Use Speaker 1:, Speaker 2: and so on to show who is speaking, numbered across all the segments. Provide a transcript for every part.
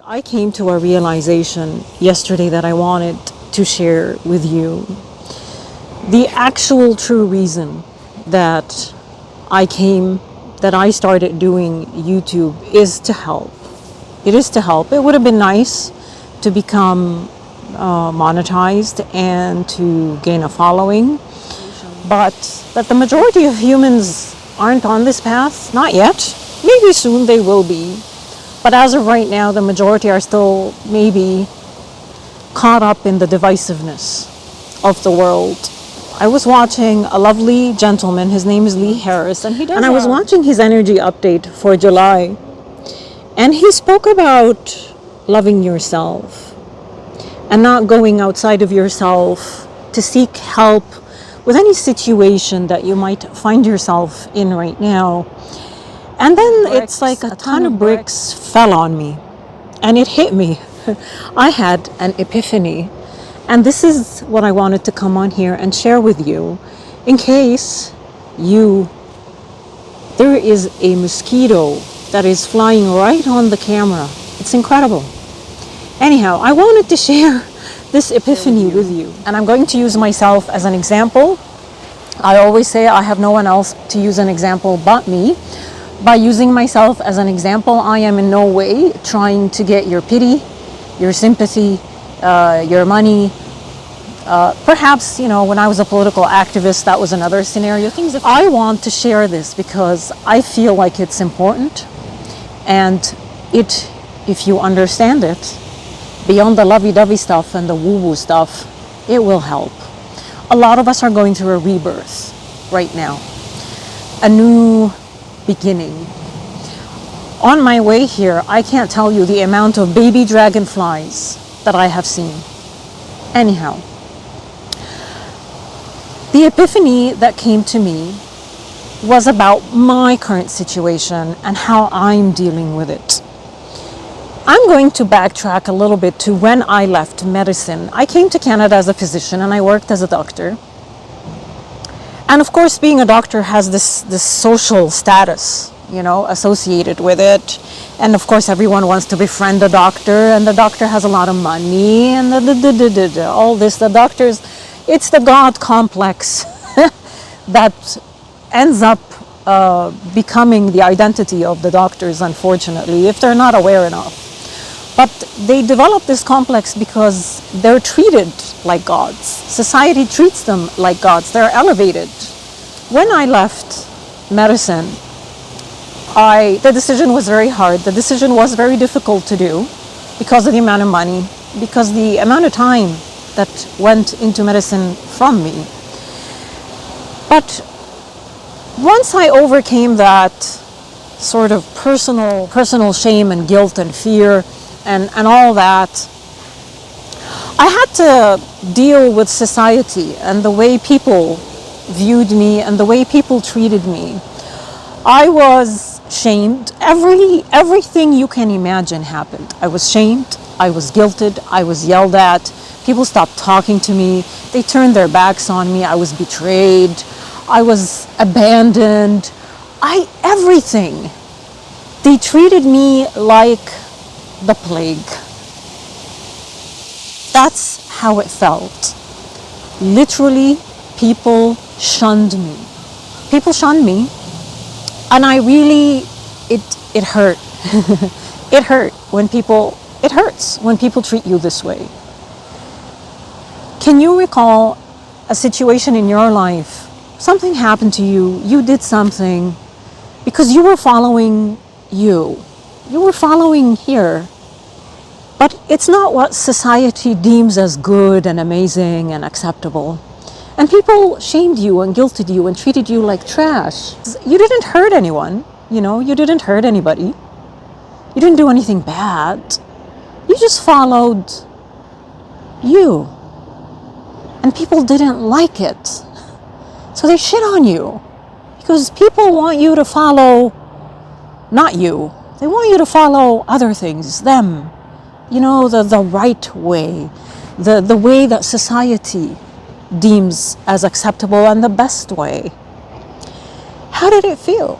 Speaker 1: I came to a realization yesterday that I wanted to share with you. The actual true reason that that I started doing YouTube is to help. It is to help. It would have been nice to become monetized and to gain a following, but that the majority of humans aren't on this path, not yet. Maybe soon they will be. But as of right now, the majority are still maybe caught up in the divisiveness of the world. I was watching a lovely gentleman, his name is Lee Harris, and I was watching his energy update for July. And he spoke about loving yourself and not going outside of yourself to seek help with any situation that you might find yourself in right now. And then it's like a ton of bricks fell on me and it hit me. I had an epiphany. And this is what I wanted to come on here and share with you in case there is a mosquito that is flying right on the camera. It's incredible. Anyhow, I wanted to share this epiphany with you. And I'm going to use myself as an example. I always say I have no one else to use an example but me. By using myself as an example, I am in no way trying to get your pity, your sympathy, your money. Perhaps, when I was a political activist, that was another scenario. I want to share this because I feel like it's important. And if you understand it, beyond the lovey-dovey stuff and the woo-woo stuff, it will help. A lot of us are going through a rebirth right now. A new beginning. On my way here, I can't tell you the amount of baby dragonflies that I have seen. Anyhow, the epiphany that came to me was about my current situation and how I'm dealing with it. I'm going to backtrack a little bit to when I left medicine. I came to Canada as a physician and I worked as a doctor. And of course, being a doctor has this social status, associated with it. And of course, everyone wants to befriend a doctor, and the doctor has a lot of money, and all this. It's the God complex that ends up becoming the identity of the doctors, unfortunately, if they're not aware enough. But they develop this complex because they're treated like gods. Society treats them like gods. They're elevated. When I left medicine, the decision was very hard. The decision was very difficult to do because of the amount of money, because the amount of time that went into medicine from me. But once I overcame that sort of personal shame and guilt and fear and all that, I had to deal with society and the way people viewed me and the way people treated me. I was shamed. Everything you can imagine happened. I was shamed. I was guilted. I was yelled at. People stopped talking to me. They turned their backs on me. I was betrayed. I was abandoned. Everything. They treated me like the plague. That's how it felt. Literally, people shunned me. People shunned me. And it hurt. It hurts when people treat you this way. Can you recall a situation in your life? Something happened to you. You did something because you were following you. You were following here. But it's not what society deems as good and amazing and acceptable. And people shamed you and guilted you and treated you like trash. You didn't hurt anyone, you didn't hurt anybody. You didn't do anything bad. You just followed you. And people didn't like it. So they shit on you. Because people want you to follow, not you. They want you to follow other things, them. The right way. The way that society deems as acceptable and the best way. How did it feel?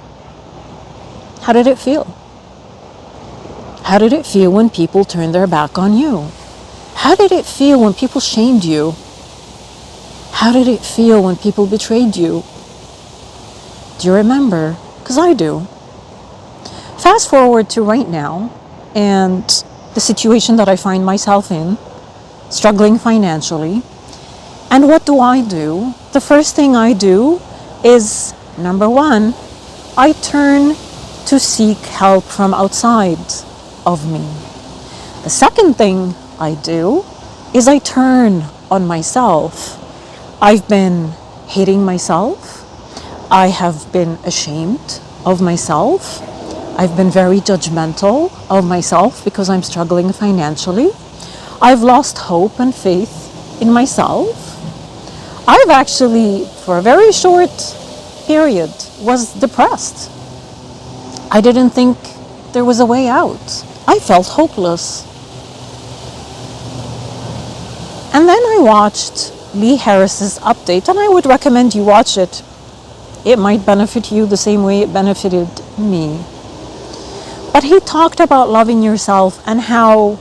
Speaker 1: How did it feel when people turned their back on you? How did it feel when people shamed you? How did it feel when people betrayed you? Do you remember? Because I do. Fast forward to right now and the situation that I find myself in, struggling financially. And what do? The first thing I do is, number one, I turn to seek help from outside of me. The second thing I do is I turn on myself. I've been hating myself. I have been ashamed of myself. I've been very judgmental of myself because I'm struggling financially. I've lost hope and faith in myself. I've actually, for a very short period, was depressed. I didn't think there was a way out. I felt hopeless. And then I watched Lee Harris's update, and I would recommend you watch it. It might benefit you the same way it benefited me. But he talked about loving yourself and how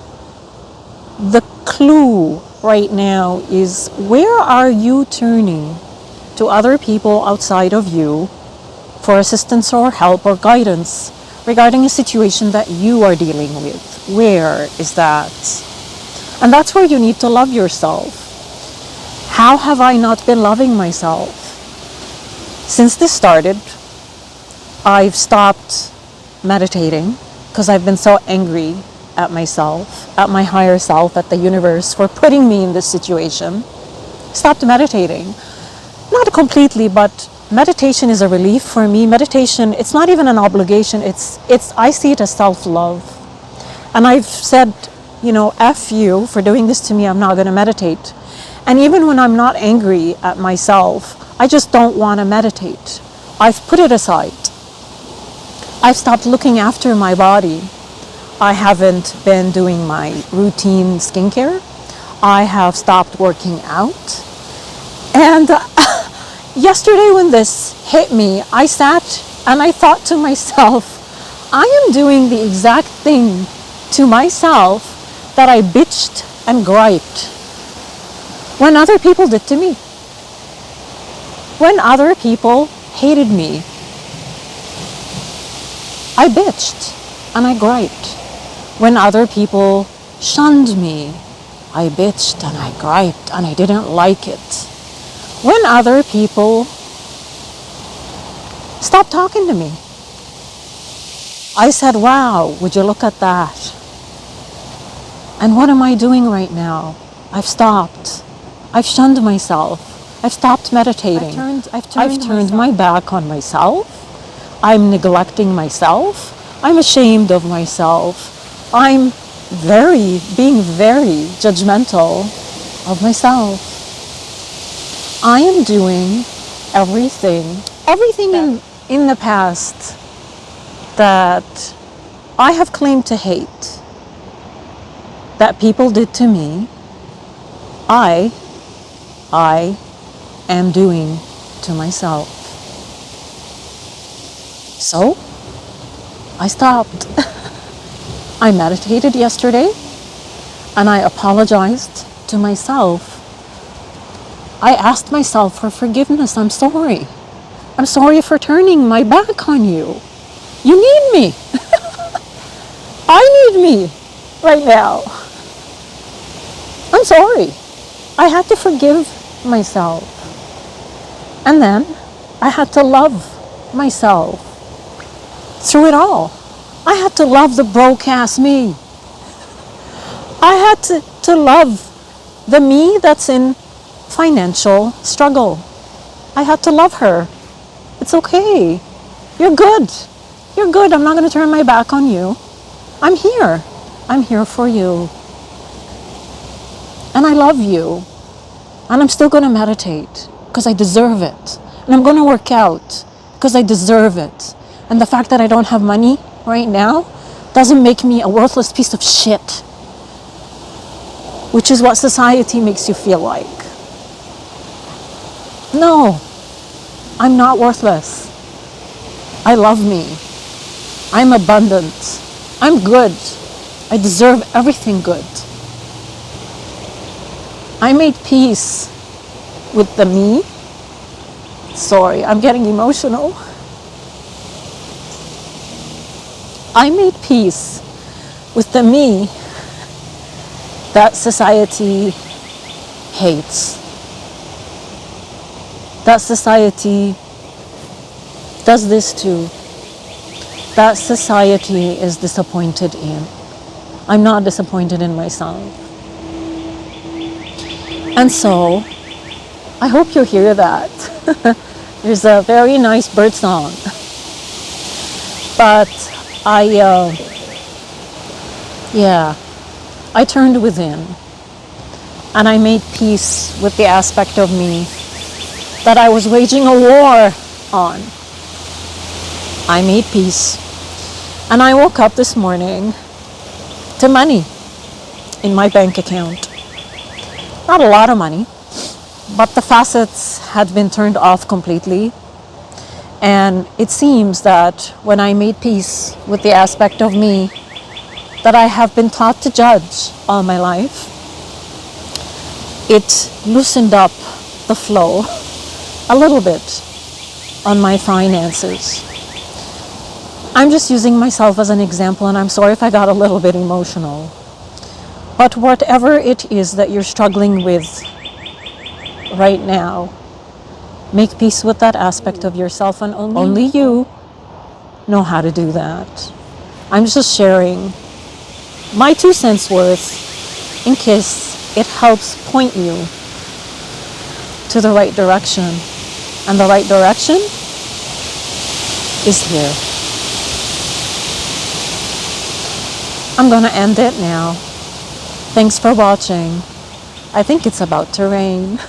Speaker 1: the clue right now is, where are you turning to other people outside of you for assistance or help or guidance regarding a situation that you are dealing with? Where is that? And that's where you need to love yourself. How have I not been loving myself? Since this started, I've stopped meditating because I've been so angry at myself, at my higher self, at the universe for putting me in this situation. Stopped meditating. Not completely, but meditation is a relief for me. Meditation, it's not even an obligation. I see it as self-love. And I've said, F you for doing this to me, I'm not going to meditate. And even when I'm not angry at myself, I just don't want to meditate. I've put it aside. I've stopped looking after my body. I haven't been doing my routine skincare. I have stopped working out. And yesterday when this hit me, I sat and I thought to myself, I am doing the exact thing to myself that I bitched and griped when other people did to me. When other people hated me, I bitched and I griped. When other people shunned me, I bitched and I griped and I didn't like it. When other people stopped talking to me, I said, wow, would you look at that? And what am I doing right now? I've stopped. I've shunned myself. I've stopped meditating. I've turned my back on myself. I'm neglecting myself. I'm ashamed of myself. I'm being very judgmental of myself. I am doing everything in the past that I have claimed to hate, that people did to me, I am doing to myself. So, I stopped. I meditated yesterday and I apologized to myself. I asked myself for forgiveness. I'm sorry. I'm sorry for turning my back on you. You need me. I need me right now. I'm sorry. I had to forgive myself. And then I had to love myself through it all. I had to love the broke-ass me. I had to love the me that's in financial struggle. I had to love her. It's okay. You're good. You're good. I'm not going to turn my back on you. I'm here. I'm here for you. And I love you. And I'm still going to meditate because I deserve it. And I'm going to work out because I deserve it. And the fact that I don't have money right now doesn't make me a worthless piece of shit, which is what society makes you feel like. No, I'm not worthless. I love me. I'm abundant. I'm good. I deserve everything good. I made peace with the me. Sorry, I'm getting emotional. I made peace with the me that society hates, that society does this to, that society is disappointed in. I'm not disappointed in myself. And so, I hope you hear that. There's a very nice bird song. But I turned within and I made peace with the aspect of me that I was waging a war on. I made peace. And I woke up this morning to money in my bank account. Not a lot of money, but the faucets had been turned off completely. And it seems that when I made peace with the aspect of me that I have been taught to judge all my life, it loosened up the flow a little bit on my finances. I'm just using myself as an example, and I'm sorry if I got a little bit emotional. But whatever it is that you're struggling with right now, make peace with that aspect of yourself, and only you know how to do that. I'm just sharing my 2 cents worth in case it helps point you to the right direction. And the right direction is here. I'm gonna end it now. Thanks for watching. I think it's about to rain.